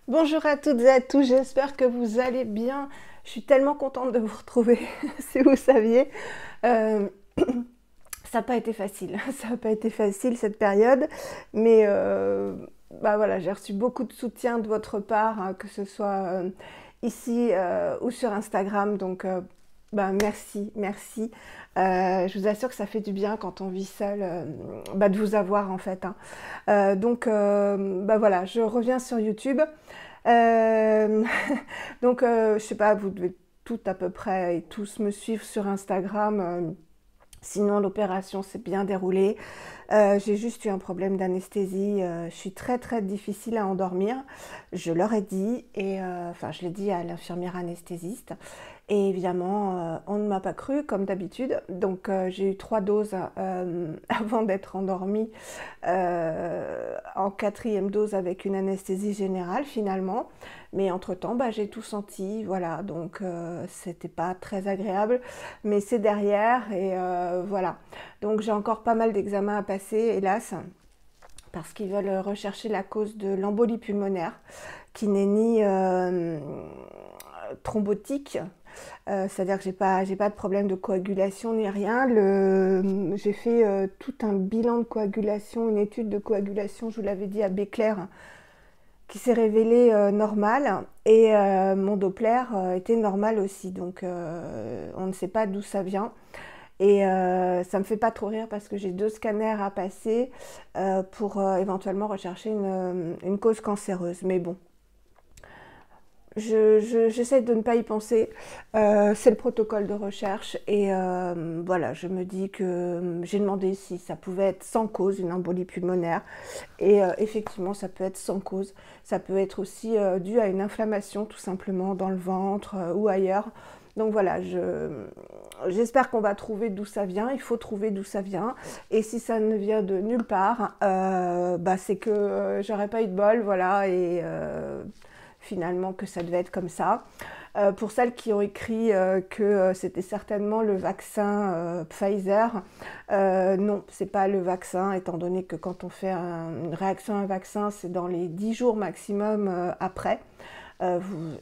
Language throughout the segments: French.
Bonjour à toutes et à tous, j'espère que vous allez bien. Je suis tellement contente de vous retrouver, si vous saviez. Euh, Ça n'a pas été facile, ça n'a pas été facile cette période, mais bah voilà, j'ai reçu beaucoup de soutien de votre part, hein, que ce soit ici ou sur Instagram, donc bah, merci, merci. Je vous assure que ça fait du bien quand on vit seul, bah, de vous avoir en fait, hein. Bah voilà, je reviens sur YouTube. Euh, donc, je sais pas, vous devez toutes à peu près et tous me suivre sur Instagram. Sinon, l'opération s'est bien déroulée. J'ai juste eu un problème d'anesthésie. Je suis très très difficile à endormir. Je leur ai dit, et enfin, je l'ai dit à l'infirmière anesthésiste. Et évidemment, on ne m'a pas cru comme d'habitude. Donc, j'ai eu 3 doses avant d'être endormie, en quatrième dose avec une anesthésie générale finalement. Mais entre-temps, bah, j'ai tout senti, voilà, donc c'était pas très agréable, mais c'est derrière et voilà. Donc j'ai encore pas mal d'examens à passer, hélas, parce qu'ils veulent rechercher la cause de l'embolie pulmonaire, qui n'est ni thrombotique, c'est-à-dire que j'ai pas de problème de coagulation ni rien. J'ai fait tout un bilan de coagulation, une étude de coagulation, je vous l'avais dit, à Béclair, qui s'est révélé normal, et mon Doppler était normal aussi, donc on ne sait pas d'où ça vient. Et ça me fait pas trop rire parce que j'ai 2 scanners à passer pour éventuellement rechercher une cause cancéreuse. Mais bon, j'essaie de ne pas y penser. C'est le protocole de recherche et voilà, je me dis que j'ai demandé si ça pouvait être sans cause, une embolie pulmonaire. Et effectivement, ça peut être sans cause. Ça peut être aussi dû à une inflammation tout simplement dans le ventre ou ailleurs. Donc voilà, j'espère qu'on va trouver d'où ça vient. Il faut trouver d'où ça vient. Et si ça ne vient de nulle part, bah c'est que j'aurais pas eu de bol, voilà. Et finalement que ça devait être comme ça. Pour celles qui ont écrit que c'était certainement le vaccin Pfizer, non, c'est pas le vaccin, étant donné que quand on fait une réaction à un vaccin, c'est dans les 10 jours maximum après,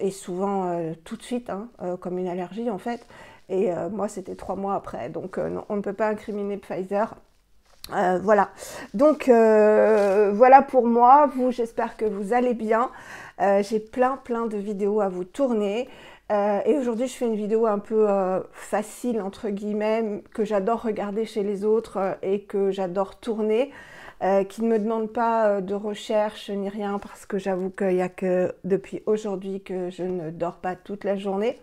et souvent tout de suite, hein, comme une allergie en fait. Et moi, c'était 3 mois après, donc non, on ne peut pas incriminer Pfizer. Voilà, donc voilà pour moi. Vous, j'espère que vous allez bien. J'ai plein de vidéos à vous tourner. Et aujourd'hui, je fais une vidéo un peu facile, entre guillemets, que j'adore regarder chez les autres et que j'adore tourner, qui ne me demande pas de recherche ni rien, parce que j'avoue qu'il n'y a que depuis aujourd'hui que je ne dors pas toute la journée.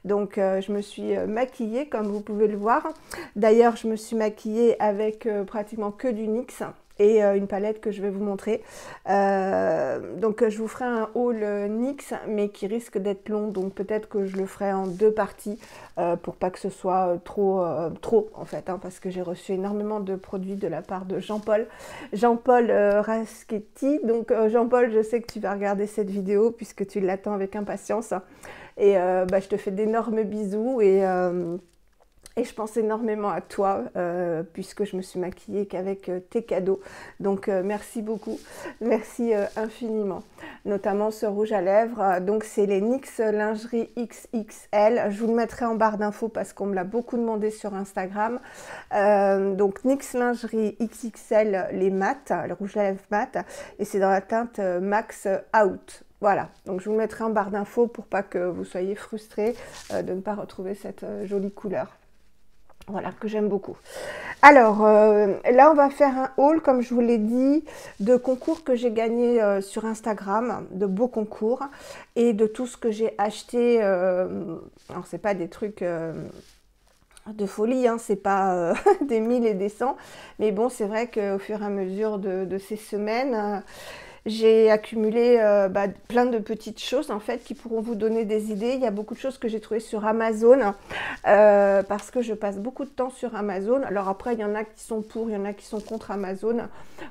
Donc je me suis maquillée comme vous pouvez le voir. D'ailleurs, je me suis maquillée avec pratiquement que du NYX et une palette que je vais vous montrer. Donc je vous ferai un haul NYX, mais qui risque d'être long, donc peut-être que je le ferai en 2 parties pour pas que ce soit trop en fait, hein, parce que j'ai reçu énormément de produits de la part de Jean-Paul Raschetti. Donc Jean-Paul, je sais que tu vas regarder cette vidéo puisque tu l'attends avec impatience. Et bah, je te fais d'énormes bisous et je pense énormément à toi puisque je me suis maquillée qu'avec tes cadeaux. Donc merci beaucoup, merci infiniment. Notamment ce rouge à lèvres. Donc c'est les NYX Lingerie XXL. Je vous le mettrai en barre d'infos parce qu'on me l'a beaucoup demandé sur Instagram. Donc NYX Lingerie XXL, les mat, le rouge à lèvres mat. Et c'est dans la teinte Max Out. Voilà, donc je vous le mettrai en barre d'infos pour pas que vous soyez frustrés de ne pas retrouver cette jolie couleur. Voilà, que j'aime beaucoup. Alors, là, on va faire un haul, comme je vous l'ai dit, de concours que j'ai gagnés sur Instagram, de beaux concours, et de tout ce que j'ai acheté. Alors, c'est pas des trucs de folie, hein, c'est pas des 1000 et des 100, mais bon, c'est vrai qu'au fur et à mesure de ces semaines, j'ai accumulé plein de petites choses en fait qui pourront vous donner des idées. Il y a beaucoup de choses que j'ai trouvées sur Amazon parce que je passe beaucoup de temps sur Amazon. Alors après, il y en a qui sont pour, il y en a qui sont contre Amazon.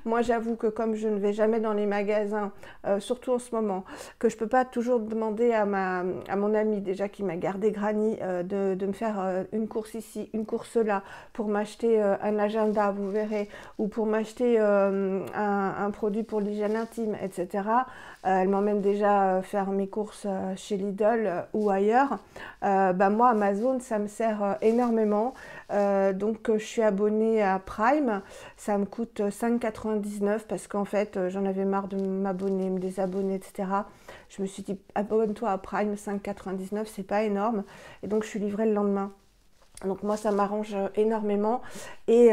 Moi, j'avoue que comme je ne vais jamais dans les magasins, surtout en ce moment, que je peux pas toujours demander à mon ami déjà qui m'a gardé Granny de me faire une course ici, une course là, pour m'acheter un agenda, vous verrez, ou pour m'acheter un produit pour l'hygiène intime, centimes, etc. Elle m'emmène déjà faire mes courses chez Lidl ou ailleurs. Moi, Amazon, ça me sert énormément. Donc, je suis abonnée à Prime. Ça me coûte 5,99 parce qu'en fait, j'en avais marre de m'abonner, me désabonner, etc. Je me suis dit, abonne-toi à Prime, 5,99, c'est pas énorme. Et donc, je suis livrée le lendemain. Donc moi ça m'arrange énormément et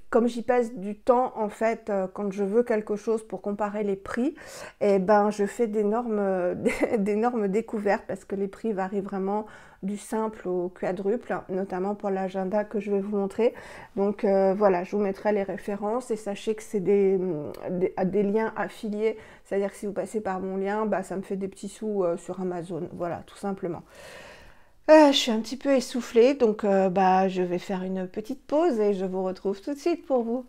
comme j'y passe du temps en fait quand je veux quelque chose pour comparer les prix, et je fais d'énormes découvertes parce que les prix varient vraiment du simple au quadruple, notamment pour l'agenda que je vais vous montrer. Donc voilà, je vous mettrai les références et sachez que c'est des liens affiliés, c'est-à-dire que si vous passez par mon lien, ça me fait des petits sous sur Amazon, voilà tout simplement. Je suis un petit peu essoufflée, donc je vais faire une petite pause et je vous retrouve tout de suite pour vous.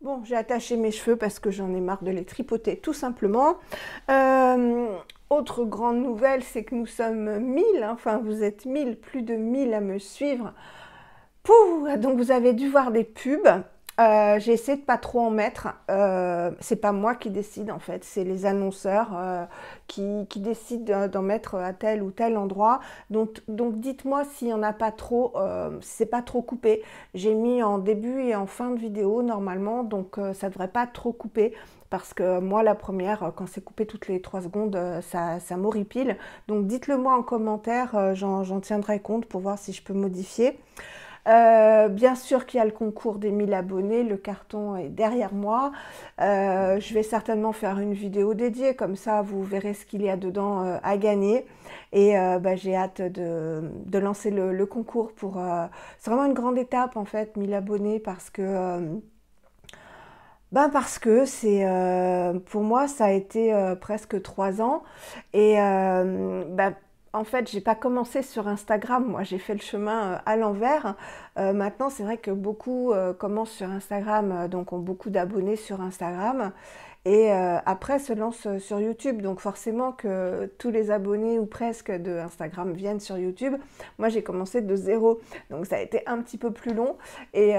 Bon, j'ai attaché mes cheveux parce que j'en ai marre de les tripoter, tout simplement. Autre grande nouvelle, c'est que nous sommes 1000, enfin vous êtes 1000, plus de 1000 à me suivre. Pouh, donc vous avez dû voir des pubs. J'ai essayé de pas trop en mettre. C'est pas moi qui décide en fait, c'est les annonceurs qui décident d'en mettre à tel ou tel endroit. Donc dites-moi s'il n'y en a pas trop, si c'est pas trop coupé. J'ai mis en début et en fin de vidéo normalement, donc ça devrait pas trop couper. Parce que moi, la première, quand c'est coupé toutes les 3 secondes, ça m'horripile. Donc dites-le moi en commentaire, j'en tiendrai compte pour voir si je peux modifier. Bien sûr qu'il y a le concours des 1000 abonnés, le carton est derrière moi. Je vais certainement faire une vidéo dédiée, comme ça vous verrez ce qu'il y a dedans à gagner. Et j'ai hâte de lancer le concours pour... c'est vraiment une grande étape en fait, 1000 abonnés, parce que c'est pour moi ça a été presque 3 ans et en fait j'ai pas commencé sur Instagram, moi j'ai fait le chemin à l'envers. Maintenant c'est vrai que beaucoup commencent sur Instagram, donc ont beaucoup d'abonnés sur Instagram et après se lancent sur YouTube, donc forcément que tous les abonnés ou presque de Instagram viennent sur YouTube. Moi j'ai commencé de zéro, donc ça a été un petit peu plus long et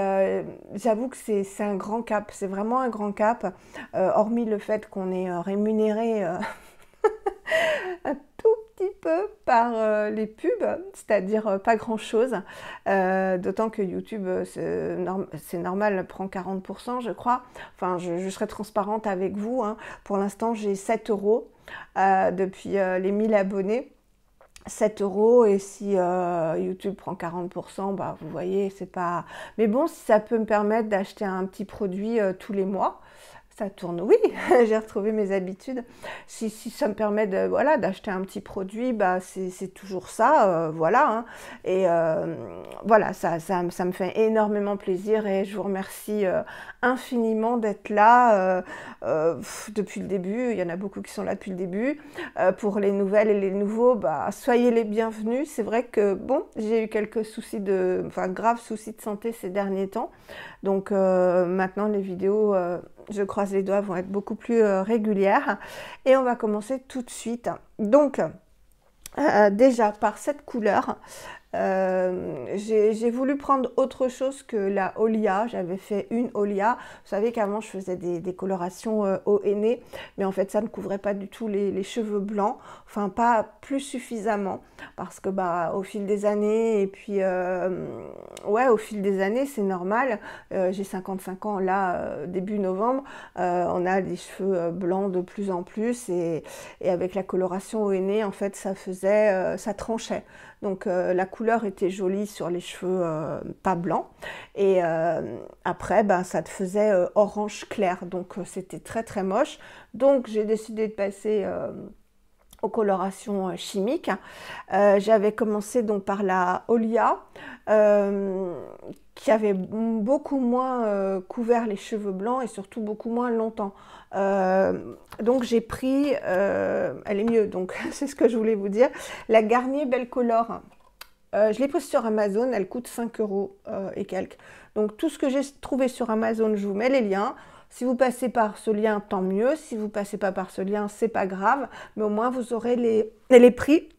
j'avoue que c'est un grand cap, c'est vraiment un grand cap, hormis le fait qu'on est rémunéré un tout petit peu par les pubs, c'est-à-dire pas grand-chose, d'autant que YouTube, c'est normal, prend 40%, je crois. Enfin, je serai transparente avec vous, hein. Pour l'instant, j'ai 7 € depuis les 1000 abonnés. 7 € et si YouTube prend 40%, vous voyez, c'est pas... Mais bon, si ça peut me permettre d'acheter un petit produit tous les mois, ça tourne, oui, j'ai retrouvé mes habitudes. Si ça me permet de, voilà, d'acheter un petit produit, c'est toujours ça, voilà. Hein. Et voilà, ça me fait énormément plaisir et je vous remercie infiniment d'être là depuis le début. Il y en a beaucoup qui sont là depuis le début. Pour les nouvelles et les nouveaux, soyez les bienvenus. C'est vrai que, bon, j'ai eu quelques soucis graves soucis de santé ces derniers temps. Donc maintenant, les vidéos... je croise les doigts, vont être beaucoup plus régulières. Et on va commencer tout de suite. Donc, déjà, par cette couleur, j'ai voulu prendre autre chose que la Olia. J'avais fait une Olia. Vous savez qu'avant, je faisais des colorations au henné, mais en fait, ça ne couvrait pas du tout les cheveux blancs. Enfin, pas plus suffisamment, parce que au fil des années, et puis, ouais, au fil des années, c'est normal. J'ai 55 ans, là, début novembre. On a des cheveux blancs de plus en plus, et avec la coloration au henné, en fait, ça tranchait. Donc la couleur était jolie sur les cheveux pas blancs et après ça te faisait orange clair, donc c'était très très moche. Donc j'ai décidé de passer aux colorations chimiques. J'avais commencé donc par la Olia qui avait beaucoup moins couvert les cheveux blancs et surtout beaucoup moins longtemps. Donc j'ai pris, elle est mieux, donc c'est ce que je voulais vous dire, la Garnier Belle Color. Je l'ai prise sur Amazon, elle coûte 5 € et quelques. Donc tout ce que j'ai trouvé sur Amazon, je vous mets les liens. Si vous passez par ce lien, tant mieux. Si vous ne passez pas par ce lien, c'est pas grave. Mais au moins, vous aurez les prix.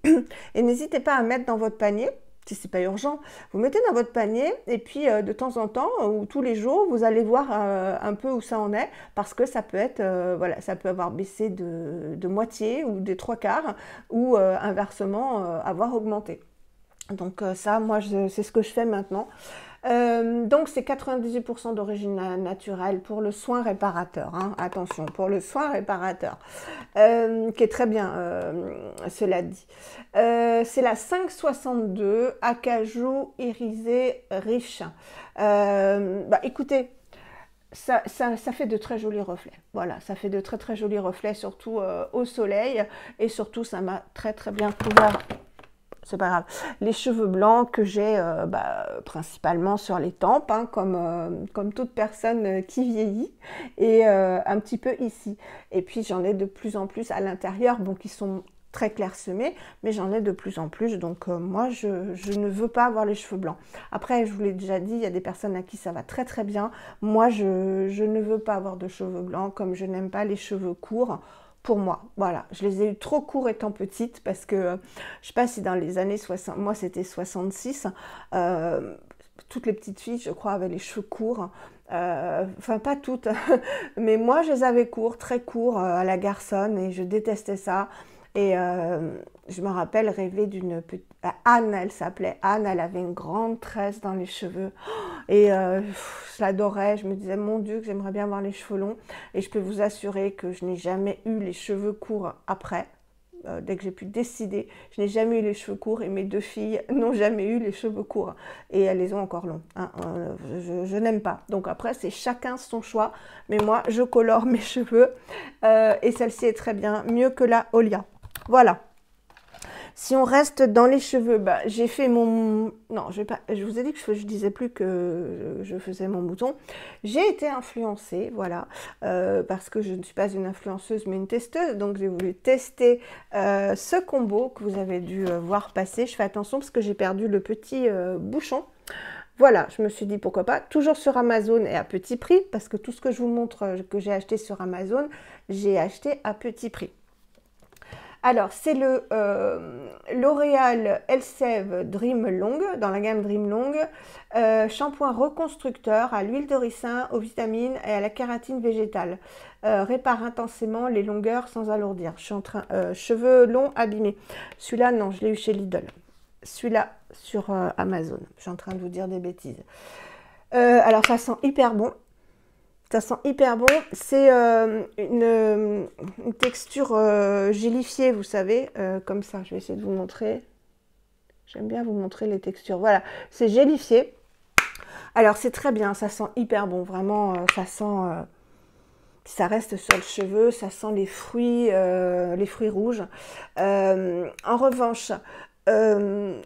Et n'hésitez pas à mettre dans votre panier. si c'est pas urgent, vous mettez dans votre panier et puis de temps en temps ou tous les jours, vous allez voir un peu où ça en est parce que ça peut être, voilà, ça peut avoir baissé de moitié ou des trois quarts ou inversement avoir augmenté. Donc ça, moi, c'est ce que je fais maintenant. Donc c'est 98% d'origine naturelle pour le soin réparateur, hein. Attention, pour le soin réparateur, qui est très bien, cela dit. C'est la 562 acajou irisé riche. Bah, écoutez, ça fait de très jolis reflets. Voilà, ça fait de très très jolis reflets, surtout au soleil. Et surtout, ça m'a très très bien couvert. C'est pas grave. Les cheveux blancs que j'ai principalement sur les tempes, hein, comme toute personne qui vieillit, et un petit peu ici. Et puis j'en ai de plus en plus à l'intérieur, bon, qui sont très clairsemés, mais j'en ai de plus en plus. Donc moi, je ne veux pas avoir les cheveux blancs. Après, je vous l'ai déjà dit, il y a des personnes à qui ça va très très bien. Moi, je ne veux pas avoir de cheveux blancs, comme je n'aime pas les cheveux courts. Pour moi, voilà, je les ai eu trop courts étant petite parce que je sais pas si dans les années 60, moi c'était 66, toutes les petites filles, je crois, avaient les cheveux courts, enfin pas toutes, mais moi je les avais courts, très courts à la garçonne et je détestais ça. Et je me rappelle rêver d'une petite... Anne, elle s'appelait Anne, elle avait une grande tresse dans les cheveux. Et je l'adorais, je me disais, mon Dieu, que j'aimerais bien avoir les cheveux longs. Et je peux vous assurer que je n'ai jamais eu les cheveux courts après. Dès que j'ai pu décider, je n'ai jamais eu les cheveux courts et mes deux filles n'ont jamais eu les cheveux courts. Et elles les ont encore longs, hein. Je n'aime pas. Donc après, c'est chacun son choix. Mais moi, je colore mes cheveux. Et celle-ci est très bien, mieux que la Olia. Voilà. Si on reste dans les cheveux, bah, j'ai fait mon... Non, je vous ai dit que je disais plus que je faisais mon mouton. J'ai été influencée, voilà, parce que je ne suis pas une influenceuse, mais une testeuse. Donc, j'ai voulu tester ce combo que vous avez dû voir passer. Je fais attention parce que j'ai perdu le petit bouchon. Voilà, je me suis dit pourquoi pas, toujours sur Amazon et à petit prix, parce que tout ce que je vous montre que j'ai acheté sur Amazon, j'ai acheté à petit prix. Alors, c'est le L'Oréal Elseve Dream Long, dans la gamme Dream Long, shampoing reconstructeur à l'huile de ricin, aux vitamines et à la kératine végétale. Répare intensément les longueurs sans alourdir. Je suis en train, cheveux longs abîmés. Celui-là, non, je l'ai eu chez Lidl. Celui-là, sur Amazon. Je suis en train de vous dire des bêtises. Alors, ça sent hyper bon. Ça sent hyper bon. C'est une texture gélifiée, vous savez, comme ça. Je vais essayer de vous montrer. J'aime bien vous montrer les textures. Voilà, c'est gélifié. Alors, c'est très bien. Ça sent hyper bon. Vraiment, ça sent... ça reste sur le cheveu. Ça sent les fruits rouges. En revanche...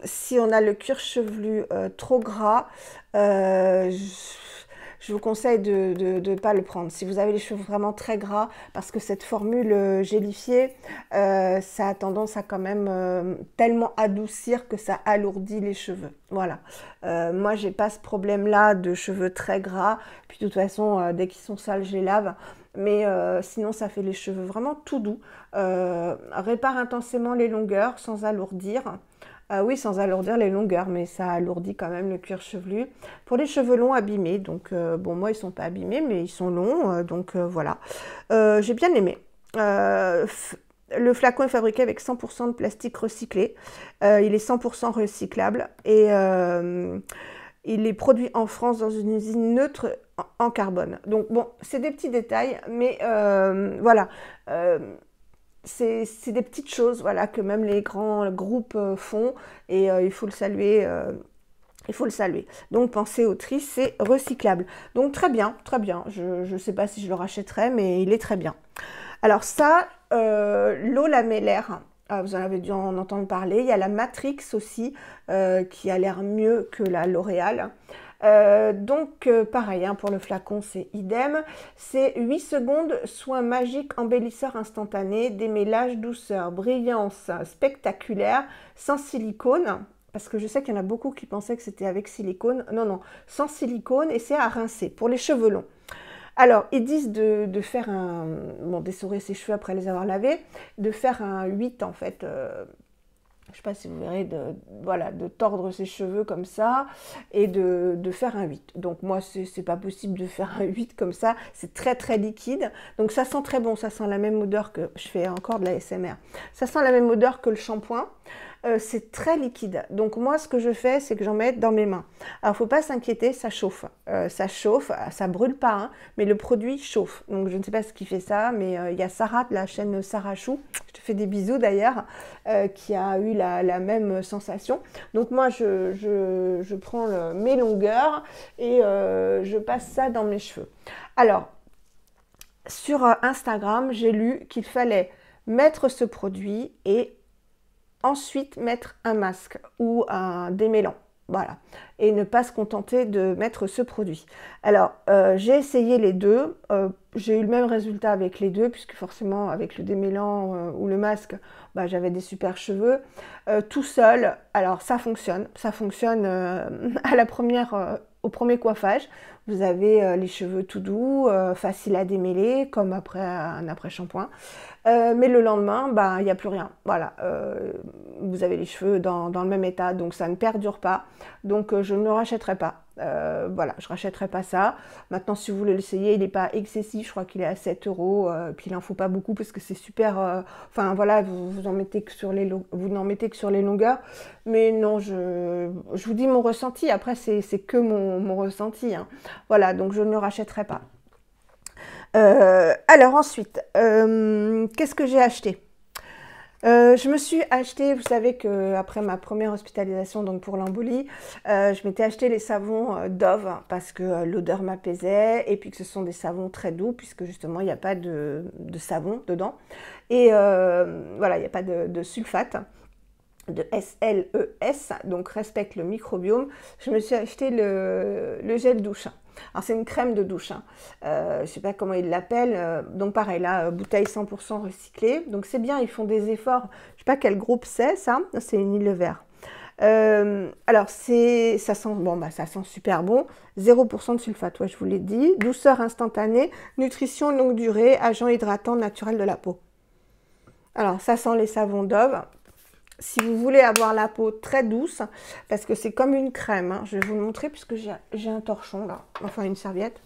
si on a le cuir chevelu trop gras, je vous conseille de ne pas le prendre. Si vous avez les cheveux vraiment très gras, parce que cette formule gélifiée, ça a tendance à quand même tellement adoucir que ça alourdit les cheveux. Voilà. Moi, j'ai pas ce problème-là de cheveux très gras. Puis de toute façon, dès qu'ils sont sales, je les lave. Mais sinon, ça fait les cheveux vraiment tout doux. Répare intensément les longueurs sans alourdir. Oui, sans alourdir les longueurs, mais ça alourdit quand même le cuir chevelu. Pour les cheveux longs abîmés, donc bon, moi, ils sont pas abîmés, mais ils sont longs, donc voilà. J'ai bien aimé. Le flacon est fabriqué avec 100% de plastique recyclé. Il est 100% recyclable et il est produit en France dans une usine neutre en carbone. Donc bon, c'est des petits détails, mais voilà. C'est des petites choses, voilà, que même les grands groupes font et il faut le saluer. Il faut le saluer. Donc pensez au tri, c'est recyclable. Donc très bien, très bien. Je ne sais pas si je le rachèterai, mais il est très bien. Alors ça, l'eau lamellaire, vous en avez dû en entendre parler. Il y a la Matrix aussi, qui a l'air mieux que la L'Oréal. Donc pareil, hein, pour le flacon c'est idem, c'est 8 secondes, soin magique, embellisseur instantané, démêlage, douceur, brillance spectaculaire, sans silicone, parce que je sais qu'il y en a beaucoup qui pensaient que c'était avec silicone, non non, sans silicone et c'est à rincer, pour les cheveux longs. Alors, ils disent de faire bon, d'essorer ses cheveux après les avoir lavés, de faire un 8 en fait, je ne sais pas si vous verrez, voilà, de tordre ses cheveux comme ça et de faire un 8. Donc moi, c'est pas possible de faire un 8 comme ça, c'est très très liquide. Donc ça sent très bon, ça sent la même odeur que, je fais encore de la SMR, ça sent la même odeur que le shampoing. C'est très liquide. Donc moi, ce que je fais, c'est que j'en mets dans mes mains. Alors, faut pas s'inquiéter, ça chauffe. Ça brûle pas, hein, mais le produit chauffe. Donc, je ne sais pas ce qui fait ça, mais il y a Sarah de la chaîne Sarah Chou, je te fais des bisous d'ailleurs, qui a eu la même sensation. Donc moi, je prends mes longueurs et je passe ça dans mes cheveux. Alors, sur Instagram, j'ai lu qu'il fallait mettre ce produit et ensuite mettre un masque ou un démêlant, voilà, et ne pas se contenter de mettre ce produit. Alors, j'ai essayé les deux, j'ai eu le même résultat avec les deux, puisque forcément, avec le démêlant ou le masque, bah, j'avais des super cheveux. Tout seul, alors ça fonctionne à la première, au premier coiffage. Vous avez les cheveux tout doux, faciles à démêler, comme après un après-shampoing. Mais le lendemain, bah, il n'y a plus rien. Voilà, vous avez les cheveux dans le même état, donc ça ne perdure pas. Donc je ne le rachèterai pas. Voilà, je ne rachèterai pas ça. Maintenant, si vous voulez l'essayer, il n'est pas excessif. Je crois qu'il est à 7 euros. Puis il n'en faut pas beaucoup parce que c'est super. Enfin voilà, vous n'en mettez que sur les longueurs. Mais non, je vous dis mon ressenti. Après, c'est que mon ressenti, hein. Voilà, donc je ne le rachèterai pas. Alors ensuite, qu'est-ce que j'ai acheté? Je me suis acheté, vous savez qu'après ma première hospitalisation, donc pour l'embolie, je m'étais acheté les savons Dove parce que l'odeur m'apaisait et puis que ce sont des savons très doux puisque justement il n'y a pas de savon dedans. Et voilà, il n'y a pas de sulfate, de SLES, donc respecte le microbiome. Je me suis acheté le gel douche. Alors c'est une crème de douche, hein. Je ne sais pas comment ils l'appellent, donc pareil là, bouteille 100% recyclée, donc c'est bien, ils font des efforts. Je ne sais pas quel groupe c'est ça, c'est une île vert. Alors ça sent, bon, bah, ça sent super bon, 0% de sulfate, ouais, je vous l'ai dit, douceur instantanée, nutrition longue durée, agent hydratant naturel de la peau. Alors ça sent les savons Dove. Si vous voulez avoir la peau très douce, parce que c'est comme une crème, hein, je vais vous le montrer puisque j'ai un torchon là, enfin une serviette.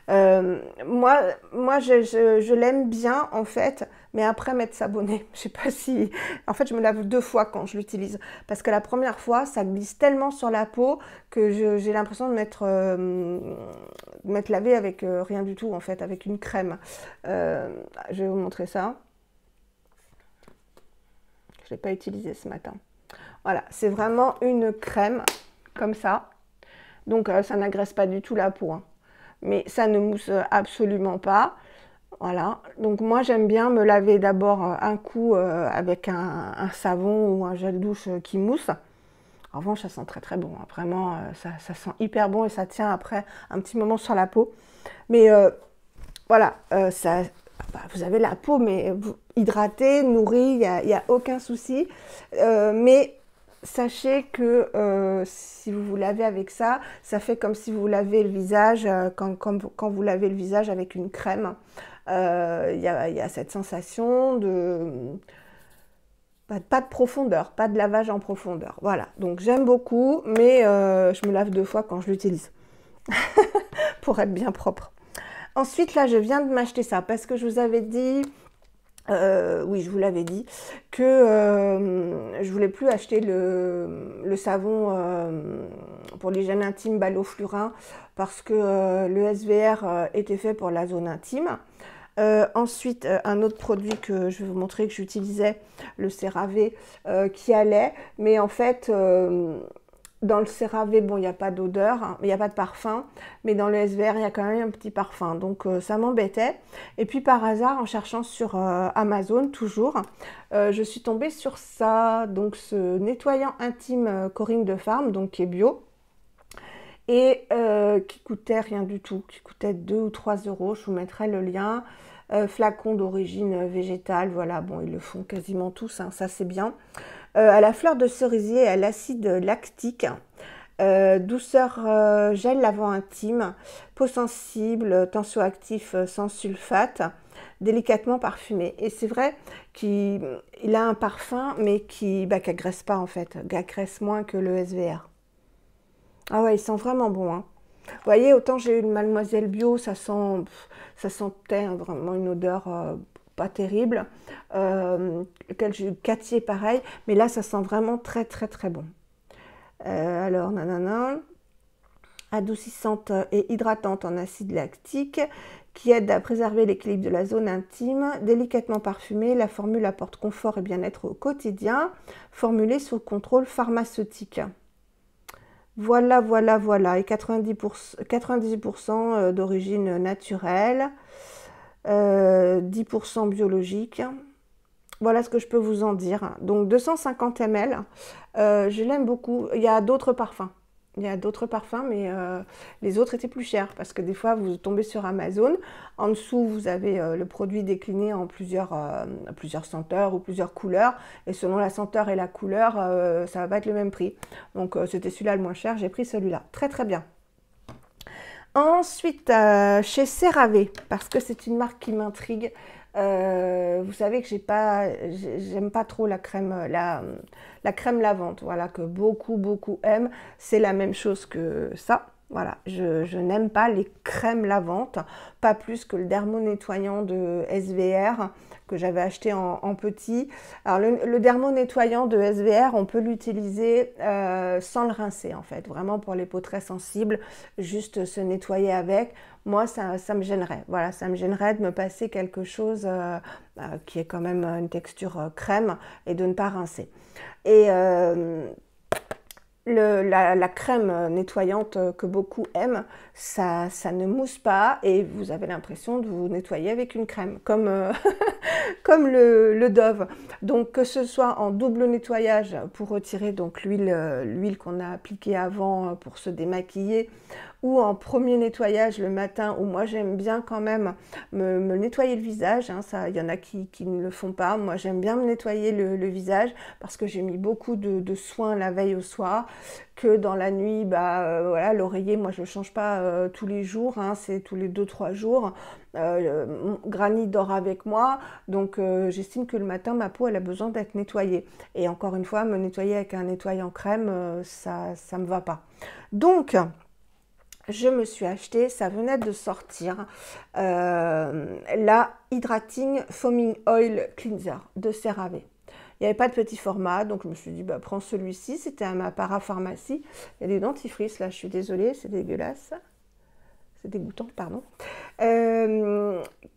Moi je l'aime bien en fait, mais après m'être savonnée. Je sais pas si... En fait, je me lave 2 fois quand je l'utilise. Parce que la première fois, ça glisse tellement sur la peau que j'ai l'impression de m'être lavée avec rien du tout en fait, avec une crème. Je vais vous montrer ça. Je ne l'ai pas utilisé ce matin. Voilà, c'est vraiment une crème comme ça. Donc ça n'agresse pas du tout la peau, hein. Mais ça ne mousse absolument pas. Voilà, donc moi j'aime bien me laver d'abord un coup avec un savon ou un gel douche qui mousse. En revanche, ça sent très très bon, hein. Vraiment, ça sent hyper bon et ça tient après un petit moment sur la peau. Mais voilà, ça... Bah, vous avez la peau mais hydratée, nourrie, il n'y a aucun souci. Mais sachez que si vous vous lavez avec ça, ça fait comme si vous lavez le visage, quand vous lavez le visage avec une crème. Il y a cette sensation de... Pas de profondeur, pas de lavage en profondeur. Voilà, donc j'aime beaucoup, mais je me lave 2 fois quand je l'utilise. Pour être bien propre. Ensuite, là, je viens de m'acheter ça parce que je vous avais dit, oui, je vous l'avais dit, que je voulais plus acheter le savon pour l'hygiène intime Baloflurin parce que le SVR était fait pour la zone intime. Ensuite, un autre produit que je vais vous montrer que j'utilisais, le CeraVe, qui allait, mais en fait... dans le CeraVe, bon, il n'y a pas d'odeur, hein, il n'y a pas de parfum, mais dans le SVR, il y a quand même un petit parfum, donc ça m'embêtait. Et puis par hasard, en cherchant sur Amazon, toujours, je suis tombée sur ça, donc ce nettoyant intime Corinne de Farm, donc qui est bio, et qui coûtait rien du tout, qui coûtait 2 ou 3 euros, je vous mettrai le lien. Flacon d'origine végétale, voilà, bon, ils le font quasiment tous, hein, ça c'est bien. À la fleur de cerisier et à l'acide lactique. Douceur gel lavant intime, peau sensible, tensioactif sans sulfate, délicatement parfumé. Et c'est vrai qu'il a un parfum, mais qui agresse pas en fait, qui agresse moins que le SVR. Ah ouais, il sent vraiment bon, hein. Vous voyez, autant j'ai eu le Mademoiselle Bio, ça sentait vraiment une odeur pas terrible. Lequel j'ai eu Cattier, pareil. Mais là, ça sent vraiment très, très, très bon. Alors, nanana. Adoucissante et hydratante en acide lactique, qui aide à préserver l'équilibre de la zone intime. Délicatement parfumée, la formule apporte confort et bien-être au quotidien. Formulée sous contrôle pharmaceutique. Voilà, voilà, voilà. Et 98% d'origine naturelle, 10% biologique. Voilà ce que je peux vous en dire. Donc 250 ml, je l'aime beaucoup. Il y a d'autres parfums. Il y a d'autres parfums, mais les autres étaient plus chers parce que des fois, vous tombez sur Amazon. En dessous, vous avez le produit décliné en plusieurs senteurs ou plusieurs couleurs. Et selon la senteur et la couleur, ça va pas être le même prix. Donc, c'était celui-là le moins cher. J'ai pris celui-là. Très, très bien. Ensuite, chez CeraVe, parce que c'est une marque qui m'intrigue. Vous savez que j'aime pas trop la crème lavante, voilà, que beaucoup aiment. C'est la même chose que ça. Voilà, je n'aime pas les crèmes lavantes, pas plus que le dermo-nettoyant de SVR que j'avais acheté en petit. Alors le dermo-nettoyant de SVR, on peut l'utiliser sans le rincer en fait, vraiment pour les peaux très sensibles, juste se nettoyer avec. Moi, ça me gênerait. Voilà, ça me gênerait de me passer quelque chose qui est quand même une texture crème et de ne pas rincer. Et la crème nettoyante que beaucoup aiment, ça ne mousse pas et vous avez l'impression de vous nettoyer avec une crème, comme, comme le Dove. Donc que ce soit en double nettoyage pour retirer donc l'huile qu'on a appliquée avant pour se démaquiller, ou en premier nettoyage le matin, où moi j'aime bien quand même me nettoyer le visage, hein, ça, il y en a qui ne le font pas, moi j'aime bien me nettoyer le visage parce que j'ai mis beaucoup de soins la veille au soir, que dans la nuit, voilà, l'oreiller, moi je ne le change pas tous les jours, hein, c'est tous les 2-3 jours. Granny dort avec moi, donc j'estime que le matin ma peau elle a besoin d'être nettoyée, et encore une fois me nettoyer avec un nettoyant crème, ça me va pas. Donc je me suis acheté, ça venait de sortir, la Hydrating Foaming Oil Cleanser de CeraVe. Il n'y avait pas de petit format, donc je me suis dit, prends celui-ci. C'était à ma parapharmacie. Il y a des dentifrices, là, je suis désolée, c'est dégueulasse. C'est dégoûtant, pardon.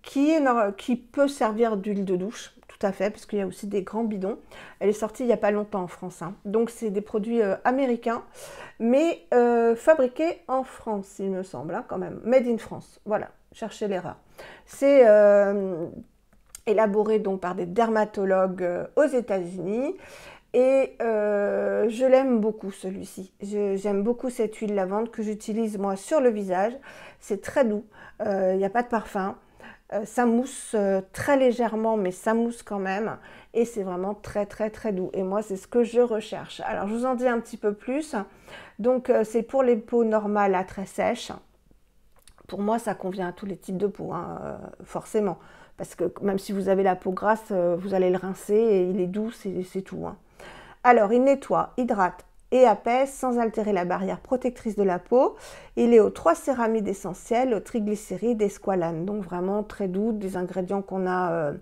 Qui peut servir d'huile de douche, tout à fait, parce qu'il y a aussi des grands bidons. Elle est sortie il n'y a pas longtemps en France, hein. Donc, c'est des produits américains, mais fabriqués en France, il me semble, hein, quand même. Made in France, voilà, cherchez l'erreur. C'est élaboré donc par des dermatologues aux États-Unis, et je l'aime beaucoup celui-ci. J'aime beaucoup cette huile lavande que j'utilise moi sur le visage. C'est très doux, il n'y a pas de parfum, ça mousse très légèrement, mais ça mousse quand même, et c'est vraiment très doux, et moi c'est ce que je recherche. Alors je vous en dis un petit peu plus. Donc c'est pour les peaux normales à très sèches. Pour moi ça convient à tous les types de peau, hein, forcément. Parce que même si vous avez la peau grasse, vous allez le rincer et il est doux, c'est tout, hein. Alors, il nettoie, hydrate et apaise sans altérer la barrière protectrice de la peau. Il est aux 3 céramides essentielles, aux triglycérides et squalane. Donc vraiment très doux, des ingrédients qu'on a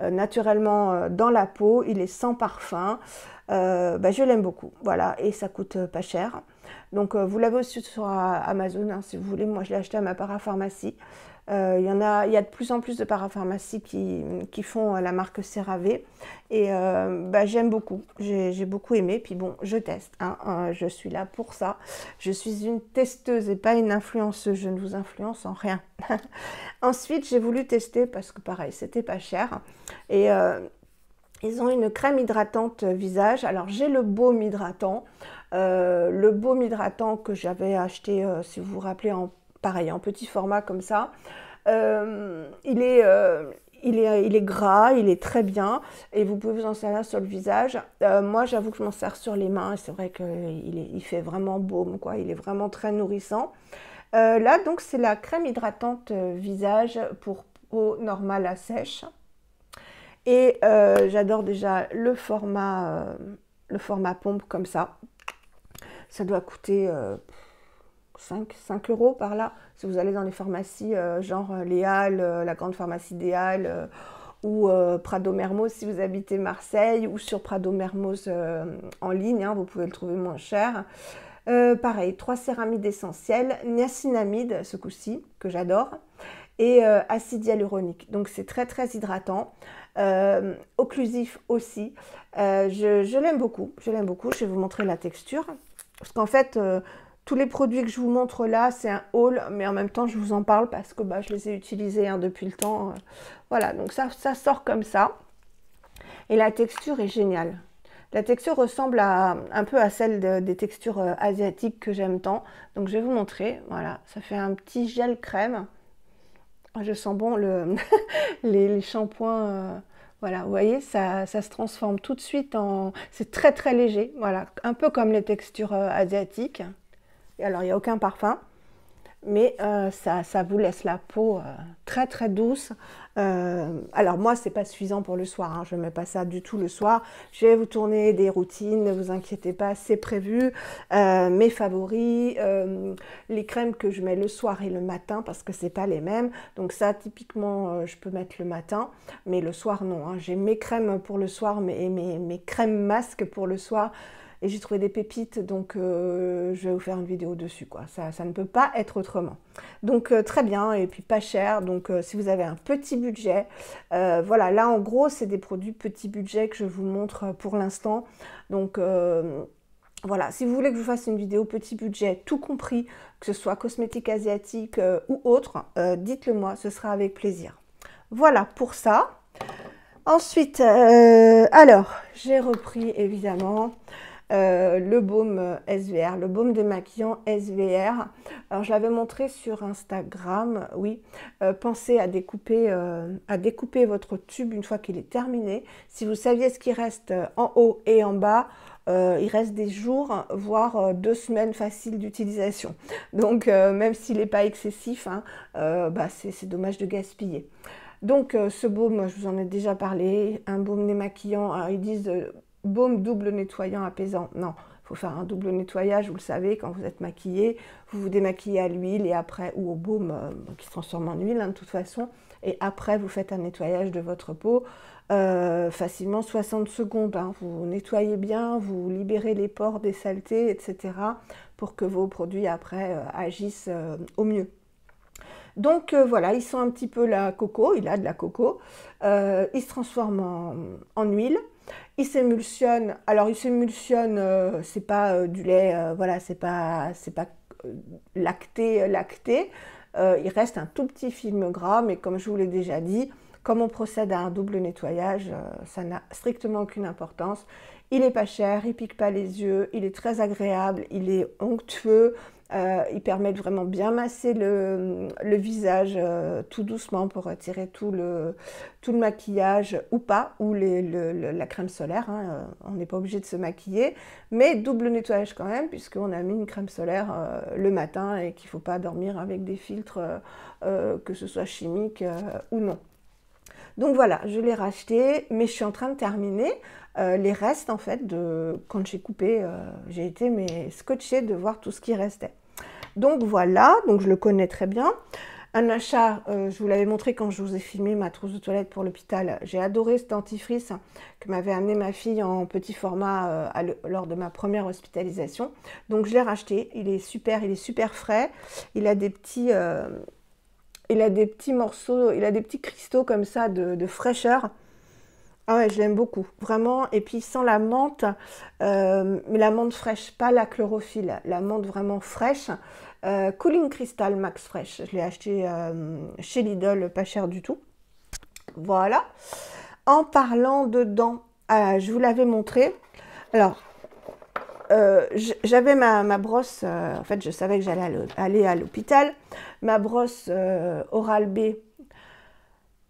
naturellement dans la peau. Il est sans parfum. Je l'aime beaucoup. Voilà, et ça coûte pas cher. Donc vous l'avez aussi sur Amazon, hein, si vous voulez. Moi, je l'ai acheté à ma parapharmacie. Il y a de plus en plus de parapharmacies qui font la marque CeraVe, et j'aime beaucoup, j'ai beaucoup aimé. Puis bon, je teste, hein, je suis là pour ça, je suis une testeuse et pas une influenceuse, je ne vous influence en rien. Ensuite j'ai voulu tester parce que pareil, c'était pas cher, et ils ont une crème hydratante visage. Alors j'ai le baume hydratant, que j'avais acheté, si vous vous rappelez, pareil, en petit format comme ça. Il il est gras, il est très bien et vous pouvez vous en servir sur le visage. Moi, j'avoue que je m'en sers sur les mains et c'est vrai qu'il fait vraiment baume, quoi. Il est vraiment très nourrissant. Là, donc, c'est la crème hydratante visage pour peau normale à sèche. Et j'adore déjà le format pompe comme ça. Ça doit coûter 5 euros par là. Si vous allez dans les pharmacies, genre les Halles, la grande pharmacie des Halles, ou Prado Mermoz si vous habitez Marseille, ou sur Prado Mermoz en ligne, hein, vous pouvez le trouver moins cher. Pareil, 3 céramides essentielles, niacinamide ce coup-ci, que j'adore, et acide hyaluronique. Donc c'est très très hydratant. Occlusif aussi. Je l'aime beaucoup, je l'aime beaucoup. Je vais vous montrer la texture. Parce qu'en fait, tous les produits que je vous montre là, c'est un haul, mais en même temps, je vous en parle parce que je les ai utilisés hein, depuis le temps. Voilà, donc ça sort comme ça. Et la texture est géniale. La texture ressemble un peu à celle des textures asiatiques que j'aime tant. Donc, je vais vous montrer. Voilà, ça fait un petit gel crème. Je sens bon les shampoings. Voilà, vous voyez, ça se transforme tout de suite en... C'est très très léger, voilà, un peu comme les textures asiatiques. Et alors, il n'y a aucun parfum, mais ça vous laisse la peau très très douce. Alors moi, c'est pas suffisant pour le soir, hein, je ne mets pas ça du tout le soir. Je vais vous tourner des routines, ne vous inquiétez pas, c'est prévu. Mes favoris, les crèmes que je mets le soir et le matin, parce que c'est pas les mêmes. Donc ça, typiquement, je peux mettre le matin, mais le soir, non. Hein. J'ai mes crèmes pour le soir, mes crèmes masques pour le soir. Et j'ai trouvé des pépites, donc je vais vous faire une vidéo dessus, quoi. Ça ne peut pas être autrement. Donc très bien, et puis pas cher. Donc si vous avez un petit budget, voilà, là en gros, c'est des produits petit budget que je vous montre pour l'instant. Donc voilà, si vous voulez que je vous fasse une vidéo petit budget, tout compris, que ce soit cosmétique asiatique ou autre, dites-le moi, ce sera avec plaisir. Voilà pour ça. Ensuite, alors, j'ai repris évidemment... le baume SVR, le baume démaquillant SVR. Alors je l'avais montré sur Instagram, oui. Pensez à découper votre tube une fois qu'il est terminé. Si vous saviez ce qui reste en haut et en bas, il reste des jours, voire 2 semaines faciles d'utilisation. Donc même s'il n'est pas excessif, hein, c'est dommage de gaspiller. Donc ce baume, je vous en ai déjà parlé, un baume démaquillant, alors, ils disent... baume double nettoyant apaisant. Non, il faut faire un double nettoyage, vous le savez, quand vous êtes maquillé, vous vous démaquillez à l'huile et après, ou au baume qui se transforme en huile hein, de toute façon, et après vous faites un nettoyage de votre peau, facilement 60 secondes. Hein. Vous nettoyez bien, vous libérez les pores des saletés, etc. pour que vos produits après agissent au mieux. Donc voilà, ils sont un petit peu la coco, il a de la coco, il se transforme en huile. Il s'émulsionne, alors il s'émulsionne, c'est pas du lait, voilà, c'est pas lacté, il reste un tout petit film gras, mais comme je vous l'ai déjà dit, comme on procède à un double nettoyage, ça n'a strictement aucune importance. Il est pas cher, il pique pas les yeux, il est très agréable, il est onctueux, il permet de vraiment bien masser le visage tout doucement pour retirer tout le maquillage ou pas, ou la crème solaire. Hein, on n'est pas obligé de se maquiller, mais double nettoyage quand même, puisqu'on a mis une crème solaire le matin et qu'il ne faut pas dormir avec des filtres, que ce soit chimiques ou non. Donc voilà, je l'ai racheté, mais je suis en train de terminer les restes en fait de quand j'ai coupé. J'ai été scotchée de voir tout ce qui restait. Donc voilà, donc je le connais très bien. Un achat, je vous l'avais montré quand je vous ai filmé ma trousse de toilette pour l'hôpital. J'ai adoré ce dentifrice que m'avait amené ma fille en petit format lors de ma première hospitalisation. Donc je l'ai racheté, il est super frais. Il a des petits morceaux, il a des petits cristaux comme ça de fraîcheur. Ah ouais, je l'aime beaucoup, vraiment. Et puis sans la menthe, mais la menthe fraîche, pas la chlorophylle, la menthe vraiment fraîche. Cooling Crystal Max Fresh, je l'ai acheté chez Lidl, pas cher du tout. Voilà. En parlant de dents, je vous l'avais montré. Alors, j'avais ma brosse, en fait je savais que j'allais aller à l'hôpital. Ma brosse Oral-B,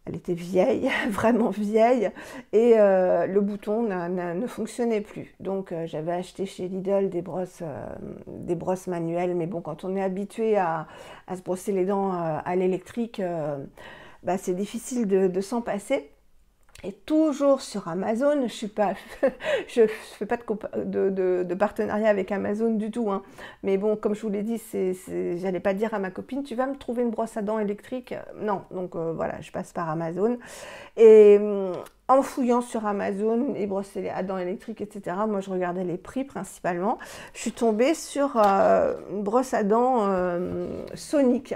Elle était vieille, vraiment vieille, et le bouton ne fonctionnait plus. Donc j'avais acheté chez Lidl des brosses manuelles, mais bon, quand on est habitué à se brosser les dents à l'électrique, bah, c'est difficile de s'en passer. Et toujours sur Amazon, je fais pas de partenariat avec Amazon du tout, hein. Mais bon, comme je vous l'ai dit, j'allais pas dire à ma copine, tu vas me trouver une brosse à dents électrique. Non, donc voilà, je passe par Amazon. Et en fouillant sur Amazon, les brosses à dents électriques, etc., moi je regardais les prix principalement. Je suis tombée sur une brosse à dents Sonic.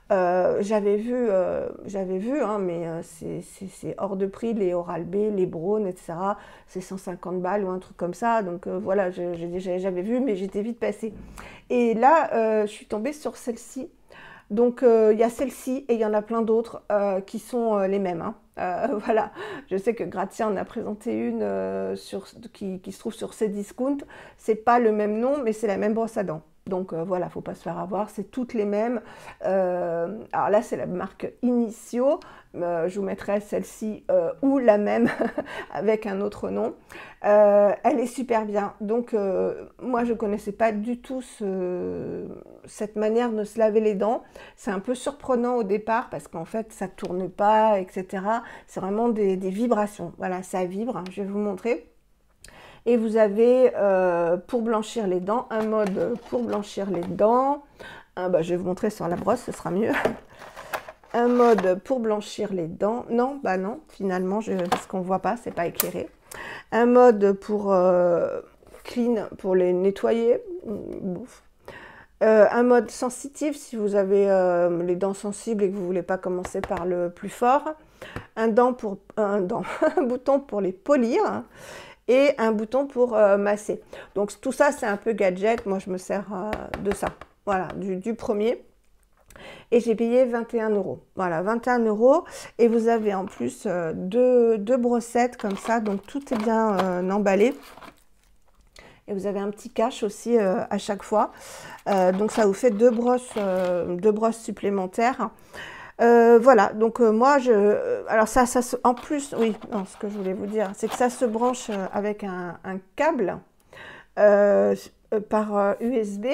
J'avais vu, hein, mais c'est hors de prix, les Oral-B, les Braun, etc. C'est 150 balles ou un truc comme ça. Donc voilà, j'avais vu, mais j'étais vite passée. Et là, je suis tombée sur celle-ci. Donc il y a celle-ci et il y en a plein d'autres qui sont les mêmes, hein. Voilà, je sais que Grazia en a présenté une qui se trouve sur Cdiscount. C'est pas le même nom, mais c'est la même brosse à dents. Donc voilà, faut pas se faire avoir, c'est toutes les mêmes. Alors là, c'est la marque Initio. Je vous mettrai celle-ci ou la même avec un autre nom. Elle est super bien. Donc moi, je connaissais pas du tout cette manière de se laver les dents. C'est un peu surprenant au départ parce qu'en fait, ça tourne pas, etc. C'est vraiment des vibrations. Voilà, ça vibre. Je vais vous montrer. Et vous avez pour blanchir les dents, un mode pour blanchir les dents. Bah, je vais vous montrer sur la brosse, ce sera mieux. Un mode pour blanchir les dents. Non, bah non, finalement, parce qu'on ne voit pas, c'est pas éclairé. Un mode pour clean, pour les nettoyer. Un mode sensitif, si vous avez les dents sensibles et que vous ne voulez pas commencer par le plus fort. Un bouton pour les polir. Et un bouton pour masser. Donc tout ça, c'est un peu gadget. Moi, je me sers de ça. Voilà, du premier. Et j'ai payé 21 €. Voilà, 21 €. Et vous avez en plus deux brossettes comme ça. Donc tout est bien emballé. Et vous avez un petit cache aussi à chaque fois. Donc ça vous fait deux brosses supplémentaires. Voilà, donc moi, alors ça en plus, oui, non, ce que je voulais vous dire, c'est que ça se branche avec un câble par USB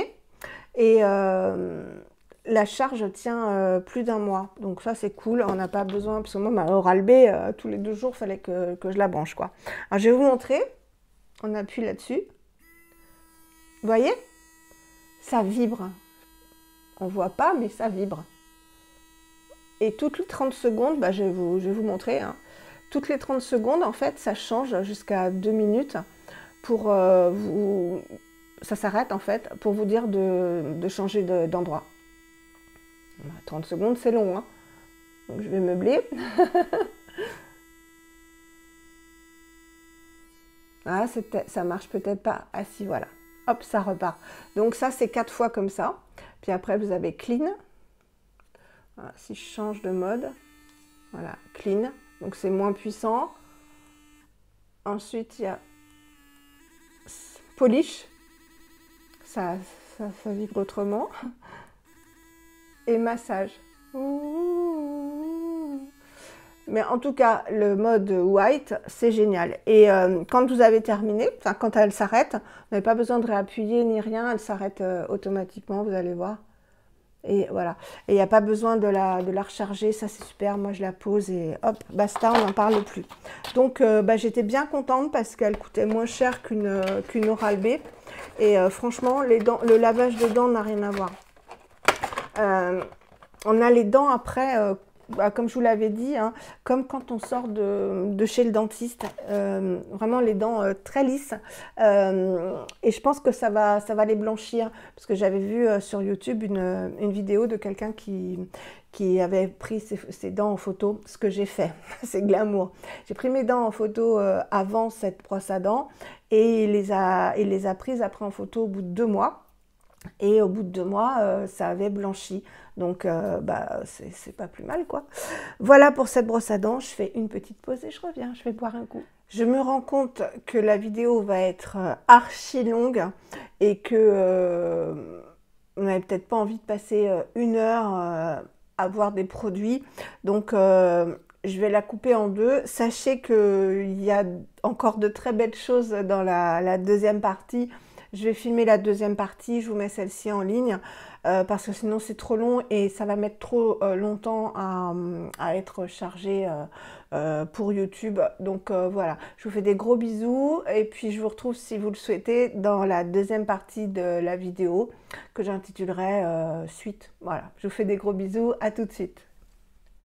et la charge tient plus d'1 mois. Donc ça, c'est cool, on n'a pas besoin, parce que moi, ma Oral-B, tous les 2 jours, il fallait que je la branche, quoi. Alors, je vais vous montrer, on appuie là-dessus. Vous voyez? Ça vibre. On voit pas, mais ça vibre. Et toutes les 30 secondes, bah, je vais vous montrer, hein. Toutes les 30 secondes, en fait, ça change jusqu'à 2 minutes pour ça s'arrête, en fait, pour vous dire de changer d'endroit. 30 secondes, c'est long, hein. Donc, je vais meubler. Ah, ça marche peut-être pas. Ah si, voilà. Hop, ça repart. Donc ça, c'est 4 fois comme ça. Puis après, vous avez clean. Voilà, si je change de mode, voilà, clean, donc c'est moins puissant. Ensuite, il y a polish, ça vibre autrement. Et massage. Mais en tout cas, le mode white, c'est génial. Et quand vous avez terminé, enfin quand elle s'arrête, vous n'avez pas besoin de réappuyer ni rien, elle s'arrête automatiquement, vous allez voir. Et voilà, et il n'y a pas besoin de la recharger, ça c'est super, moi je la pose et hop, basta, on n'en parle plus. Donc bah, j'étais bien contente parce qu'elle coûtait moins cher qu'une Oral-B. Et franchement, le lavage de dents n'a rien à voir. On a les dents après, bah, comme je vous l'avais dit, hein, comme quand on sort de chez le dentiste, vraiment les dents très lisses. Et je pense que ça va les blanchir. Parce que j'avais vu sur YouTube une vidéo de quelqu'un qui avait pris ses dents en photo, ce que j'ai fait, c'est glamour. J'ai pris mes dents en photo avant cette brosse à dents et il les a prises après en photo au bout de 2 mois. Et au bout de 2 mois, ça avait blanchi. Donc, bah, c'est pas plus mal, quoi. Voilà pour cette brosse à dents. Je fais une petite pause et je reviens. Je vais boire un coup. Je me rends compte que la vidéo va être archi longue et que vous n'avez peut-être pas envie de passer 1 heure à voir des produits. Donc, je vais la couper en deux. Sachez qu'il y a encore de très belles choses dans la deuxième partie. Je vais filmer la deuxième partie, je vous mets celle-ci en ligne parce que sinon c'est trop long et ça va mettre trop longtemps à être chargé pour YouTube. Donc voilà, je vous fais des gros bisous et puis je vous retrouve si vous le souhaitez dans la deuxième partie de la vidéo que j'intitulerai Suite. Voilà, je vous fais des gros bisous, à tout de suite.